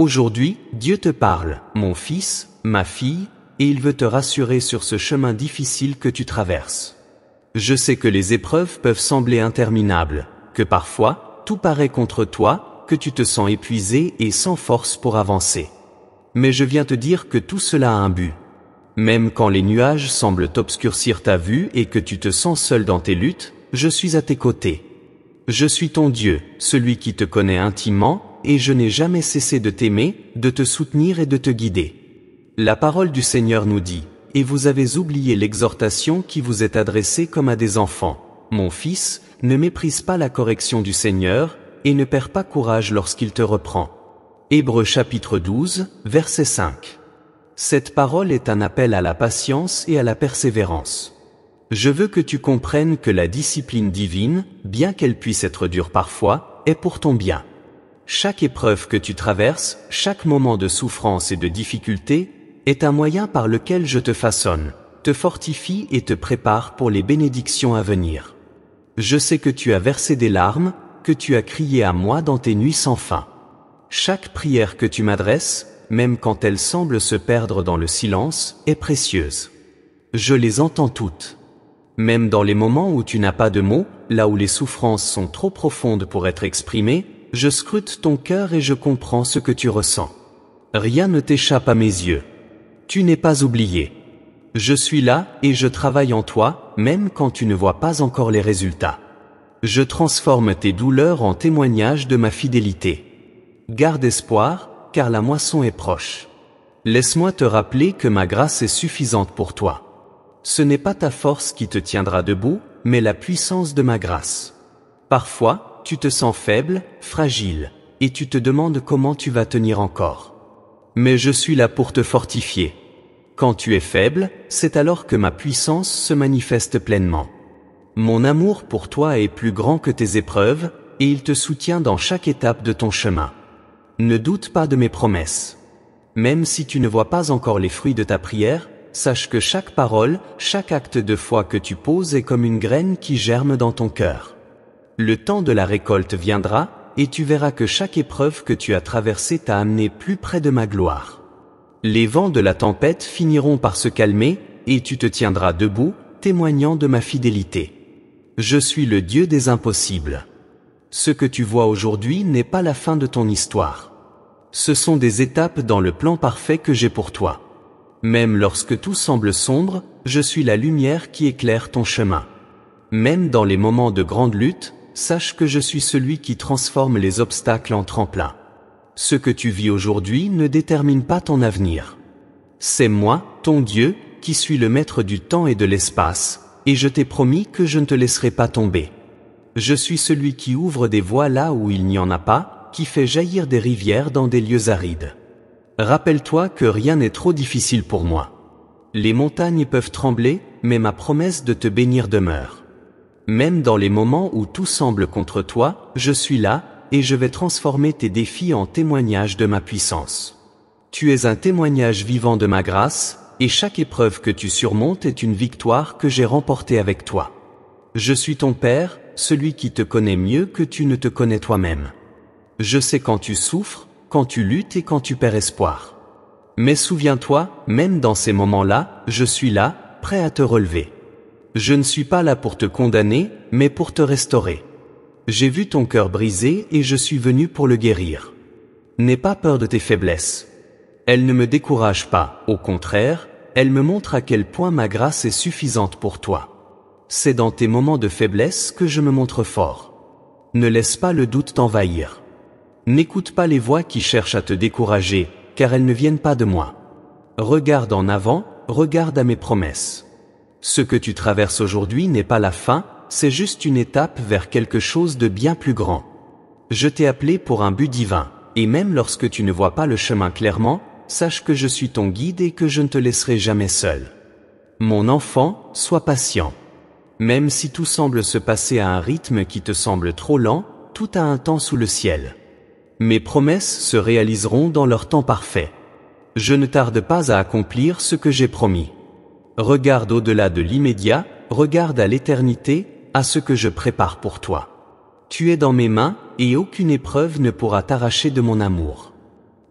Aujourd'hui, Dieu te parle, mon fils, ma fille, et il veut te rassurer sur ce chemin difficile que tu traverses. Je sais que les épreuves peuvent sembler interminables, que parfois, tout paraît contre toi, que tu te sens épuisé et sans force pour avancer. Mais je viens te dire que tout cela a un but. Même quand les nuages semblent obscurcir ta vue et que tu te sens seul dans tes luttes, je suis à tes côtés. Je suis ton Dieu, celui qui te connaît intimement, et je n'ai jamais cessé de t'aimer, de te soutenir et de te guider. La parole du Seigneur nous dit, « Et vous avez oublié l'exhortation qui vous est adressée comme à des enfants. Mon fils, ne méprise pas la correction du Seigneur, et ne perds pas courage lorsqu'il te reprend. » Hébreux chapitre 12, verset 5. Cette parole est un appel à la patience et à la persévérance. Je veux que tu comprennes que la discipline divine, bien qu'elle puisse être dure parfois, est pour ton bien. Chaque épreuve que tu traverses, chaque moment de souffrance et de difficulté, est un moyen par lequel je te façonne, te fortifie et te prépare pour les bénédictions à venir. Je sais que tu as versé des larmes, que tu as crié à moi dans tes nuits sans fin. Chaque prière que tu m'adresses, même quand elle semble se perdre dans le silence, est précieuse. Je les entends toutes. Même dans les moments où tu n'as pas de mots, là où les souffrances sont trop profondes pour être exprimées, je scrute ton cœur et je comprends ce que tu ressens. Rien ne t'échappe à mes yeux. Tu n'es pas oublié. Je suis là et je travaille en toi, même quand tu ne vois pas encore les résultats. Je transforme tes douleurs en témoignages de ma fidélité. Garde espoir, car la moisson est proche. Laisse-moi te rappeler que ma grâce est suffisante pour toi. Ce n'est pas ta force qui te tiendra debout, mais la puissance de ma grâce. Parfois, tu te sens faible, fragile, et tu te demandes comment tu vas tenir encore. Mais je suis là pour te fortifier. Quand tu es faible, c'est alors que ma puissance se manifeste pleinement. Mon amour pour toi est plus grand que tes épreuves, et il te soutient dans chaque étape de ton chemin. Ne doute pas de mes promesses. Même si tu ne vois pas encore les fruits de ta prière, sache que chaque parole, chaque acte de foi que tu poses est comme une graine qui germe dans ton cœur. Le temps de la récolte viendra, et tu verras que chaque épreuve que tu as traversée t'a amené plus près de ma gloire. Les vents de la tempête finiront par se calmer, et tu te tiendras debout, témoignant de ma fidélité. Je suis le Dieu des impossibles. Ce que tu vois aujourd'hui n'est pas la fin de ton histoire. Ce sont des étapes dans le plan parfait que j'ai pour toi. Même lorsque tout semble sombre, je suis la lumière qui éclaire ton chemin. Même dans les moments de grande lutte, sache que je suis celui qui transforme les obstacles en tremplin. Ce que tu vis aujourd'hui ne détermine pas ton avenir. C'est moi, ton Dieu, qui suis le maître du temps et de l'espace, et je t'ai promis que je ne te laisserai pas tomber. Je suis celui qui ouvre des voies là où il n'y en a pas, qui fait jaillir des rivières dans des lieux arides. Rappelle-toi que rien n'est trop difficile pour moi. Les montagnes peuvent trembler, mais ma promesse de te bénir demeure. Même dans les moments où tout semble contre toi, je suis là, et je vais transformer tes défis en témoignages de ma puissance. Tu es un témoignage vivant de ma grâce, et chaque épreuve que tu surmontes est une victoire que j'ai remportée avec toi. Je suis ton Père, celui qui te connaît mieux que tu ne te connais toi-même. Je sais quand tu souffres, quand tu luttes et quand tu perds espoir. Mais souviens-toi, même dans ces moments-là, je suis là, prêt à te relever. Je ne suis pas là pour te condamner, mais pour te restaurer. J'ai vu ton cœur brisé et je suis venu pour le guérir. N'aie pas peur de tes faiblesses. Elles ne me découragent pas, au contraire, elles me montrent à quel point ma grâce est suffisante pour toi. C'est dans tes moments de faiblesse que je me montre fort. Ne laisse pas le doute t'envahir. N'écoute pas les voix qui cherchent à te décourager, car elles ne viennent pas de moi. Regarde en avant, regarde à mes promesses. Ce que tu traverses aujourd'hui n'est pas la fin, c'est juste une étape vers quelque chose de bien plus grand. Je t'ai appelé pour un but divin, et même lorsque tu ne vois pas le chemin clairement, sache que je suis ton guide et que je ne te laisserai jamais seul. Mon enfant, sois patient. Même si tout semble se passer à un rythme qui te semble trop lent, tout a un temps sous le ciel. Mes promesses se réaliseront dans leur temps parfait. Je ne tarde pas à accomplir ce que j'ai promis. Regarde au-delà de l'immédiat, regarde à l'éternité, à ce que je prépare pour toi. Tu es dans mes mains, et aucune épreuve ne pourra t'arracher de mon amour.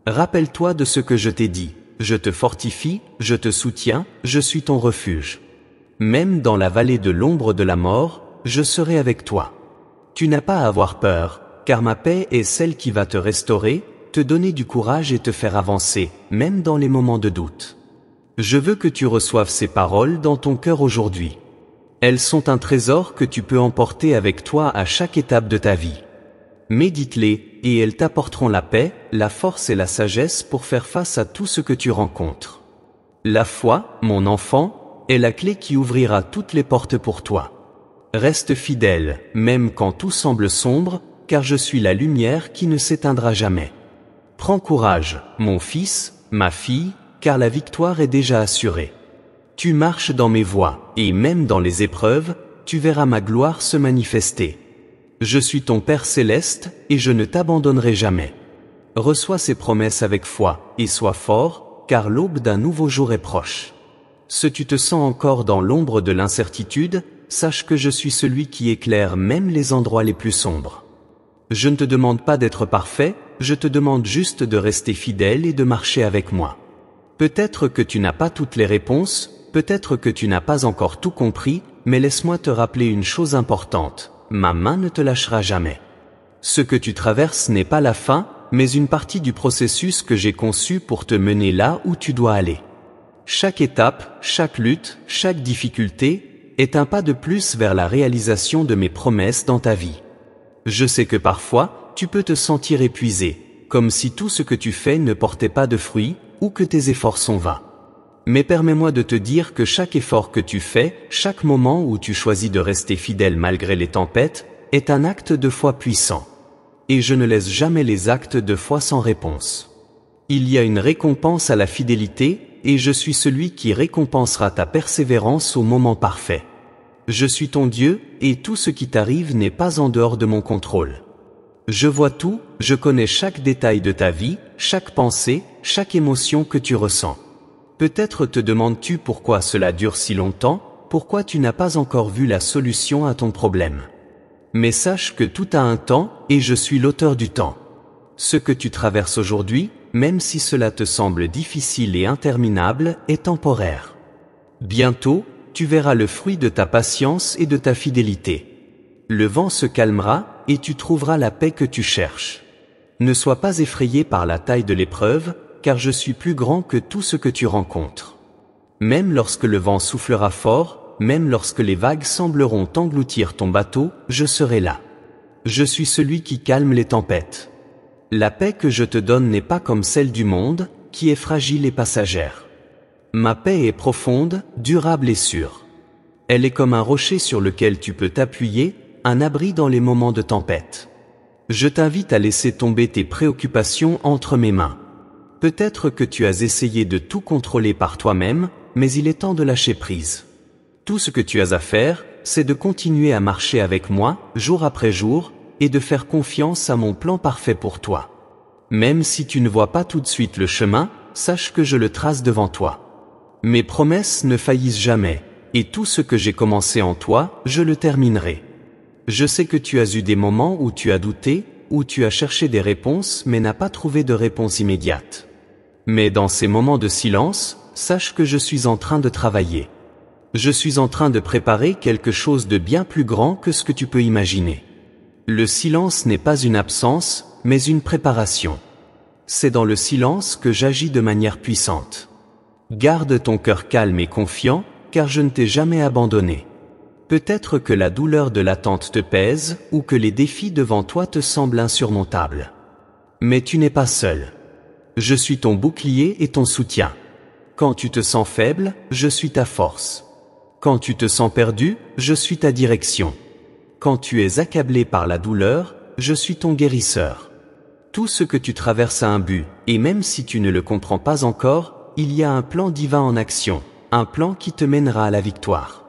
Rappelle-toi de ce que je t'ai dit. Je te fortifie, je te soutiens, je suis ton refuge. Même dans la vallée de l'ombre de la mort, je serai avec toi. Tu n'as pas à avoir peur, car ma paix est celle qui va te restaurer, te donner du courage et te faire avancer, même dans les moments de doute. Je veux que tu reçoives ces paroles dans ton cœur aujourd'hui. Elles sont un trésor que tu peux emporter avec toi à chaque étape de ta vie. Médite-les, et elles t'apporteront la paix, la force et la sagesse pour faire face à tout ce que tu rencontres. La foi, mon enfant, est la clé qui ouvrira toutes les portes pour toi. Reste fidèle, même quand tout semble sombre, car je suis la lumière qui ne s'éteindra jamais. Prends courage, mon fils, ma fille, car la victoire est déjà assurée. Tu marches dans mes voies, et même dans les épreuves, tu verras ma gloire se manifester. Je suis ton Père céleste, et je ne t'abandonnerai jamais. Reçois ces promesses avec foi, et sois fort, car l'aube d'un nouveau jour est proche. Si tu te sens encore dans l'ombre de l'incertitude, sache que je suis celui qui éclaire même les endroits les plus sombres. Je ne te demande pas d'être parfait, je te demande juste de rester fidèle et de marcher avec moi. Peut-être que tu n'as pas toutes les réponses, peut-être que tu n'as pas encore tout compris, mais laisse-moi te rappeler une chose importante. Ma main ne te lâchera jamais. Ce que tu traverses n'est pas la fin, mais une partie du processus que j'ai conçu pour te mener là où tu dois aller. Chaque étape, chaque lutte, chaque difficulté est un pas de plus vers la réalisation de mes promesses dans ta vie. Je sais que parfois, tu peux te sentir épuisé, comme si tout ce que tu fais ne portait pas de fruits, ou que tes efforts sont vains. Mais permets-moi de te dire que chaque effort que tu fais, chaque moment où tu choisis de rester fidèle malgré les tempêtes, est un acte de foi puissant. Et je ne laisse jamais les actes de foi sans réponse. Il y a une récompense à la fidélité, et je suis celui qui récompensera ta persévérance au moment parfait. Je suis ton Dieu, et tout ce qui t'arrive n'est pas en dehors de mon contrôle. Je vois tout, je connais chaque détail de ta vie, chaque pensée, chaque émotion que tu ressens. Peut-être te demandes-tu pourquoi cela dure si longtemps, pourquoi tu n'as pas encore vu la solution à ton problème. Mais sache que tout a un temps, et je suis l'auteur du temps. Ce que tu traverses aujourd'hui, même si cela te semble difficile et interminable, est temporaire. Bientôt, tu verras le fruit de ta patience et de ta fidélité. Le vent se calmera, et tu trouveras la paix que tu cherches. Ne sois pas effrayé par la taille de l'épreuve, car je suis plus grand que tout ce que tu rencontres. Même lorsque le vent soufflera fort, même lorsque les vagues sembleront engloutir ton bateau, je serai là. Je suis celui qui calme les tempêtes. La paix que je te donne n'est pas comme celle du monde, qui est fragile et passagère. Ma paix est profonde, durable et sûre. Elle est comme un rocher sur lequel tu peux t'appuyer, un abri dans les moments de tempête. Je t'invite à laisser tomber tes préoccupations entre mes mains. Peut-être que tu as essayé de tout contrôler par toi-même, mais il est temps de lâcher prise. Tout ce que tu as à faire, c'est de continuer à marcher avec moi, jour après jour, et de faire confiance à mon plan parfait pour toi. Même si tu ne vois pas tout de suite le chemin, sache que je le trace devant toi. Mes promesses ne faillissent jamais, et tout ce que j'ai commencé en toi, je le terminerai. Je sais que tu as eu des moments où tu as douté, où tu as cherché des réponses mais n'as pas trouvé de réponse immédiate. Mais dans ces moments de silence, sache que je suis en train de travailler. Je suis en train de préparer quelque chose de bien plus grand que ce que tu peux imaginer. Le silence n'est pas une absence, mais une préparation. C'est dans le silence que j'agis de manière puissante. Garde ton cœur calme et confiant, car je ne t'ai jamais abandonné. Peut-être que la douleur de l'attente te pèse, ou que les défis devant toi te semblent insurmontables. Mais tu n'es pas seul. Je suis ton bouclier et ton soutien. Quand tu te sens faible, je suis ta force. Quand tu te sens perdu, je suis ta direction. Quand tu es accablé par la douleur, je suis ton guérisseur. Tout ce que tu traverses a un but, et même si tu ne le comprends pas encore, il y a un plan divin en action, un plan qui te mènera à la victoire.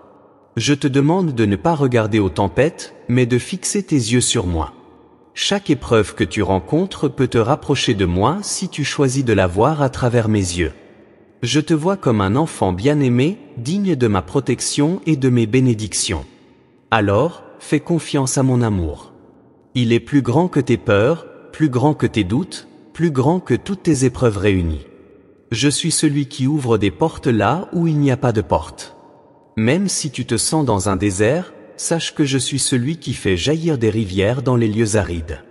Je te demande de ne pas regarder aux tempêtes, mais de fixer tes yeux sur moi. Chaque épreuve que tu rencontres peut te rapprocher de moi si tu choisis de la voir à travers mes yeux. Je te vois comme un enfant bien-aimé, digne de ma protection et de mes bénédictions. Alors, fais confiance à mon amour. Il est plus grand que tes peurs, plus grand que tes doutes, plus grand que toutes tes épreuves réunies. Je suis celui qui ouvre des portes là où il n'y a pas de porte. Même si tu te sens dans un désert, sache que je suis celui qui fait jaillir des rivières dans les lieux arides.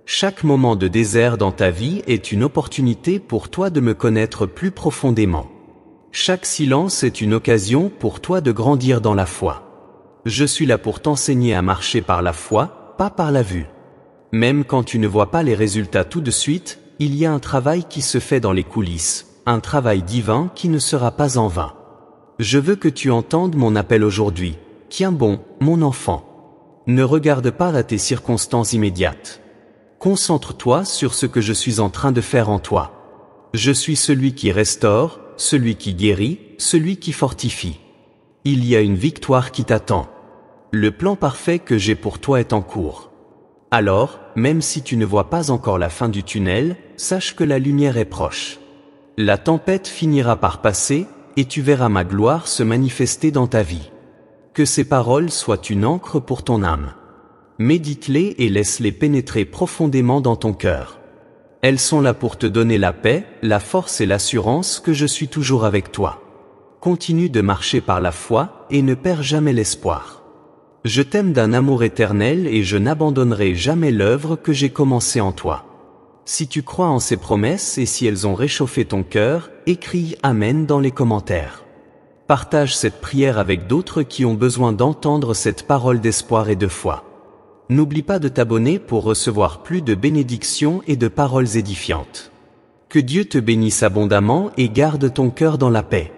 Chaque moment de désert dans ta vie est une opportunité pour toi de me connaître plus profondément. Chaque silence est une occasion pour toi de grandir dans la foi. Je suis là pour t'enseigner à marcher par la foi, pas par la vue. Même quand tu ne vois pas les résultats tout de suite, il y a un travail qui se fait dans les coulisses, un travail divin qui ne sera pas en vain. Je veux que tu entendes mon appel aujourd'hui. Tiens bon, mon enfant. Ne regarde pas à tes circonstances immédiates. Concentre-toi sur ce que je suis en train de faire en toi. Je suis celui qui restaure, celui qui guérit, celui qui fortifie. Il y a une victoire qui t'attend. Le plan parfait que j'ai pour toi est en cours. Alors, même si tu ne vois pas encore la fin du tunnel, sache que la lumière est proche. La tempête finira par passer, et tu verras ma gloire se manifester dans ta vie. Que ces paroles soient une encre pour ton âme. Médite-les et laisse-les pénétrer profondément dans ton cœur. Elles sont là pour te donner la paix, la force et l'assurance que je suis toujours avec toi. Continue de marcher par la foi et ne perds jamais l'espoir. Je t'aime d'un amour éternel et je n'abandonnerai jamais l'œuvre que j'ai commencée en toi. Si tu crois en ces promesses et si elles ont réchauffé ton cœur, écris Amen dans les commentaires. Partage cette prière avec d'autres qui ont besoin d'entendre cette parole d'espoir et de foi. N'oublie pas de t'abonner pour recevoir plus de bénédictions et de paroles édifiantes. Que Dieu te bénisse abondamment et garde ton cœur dans la paix.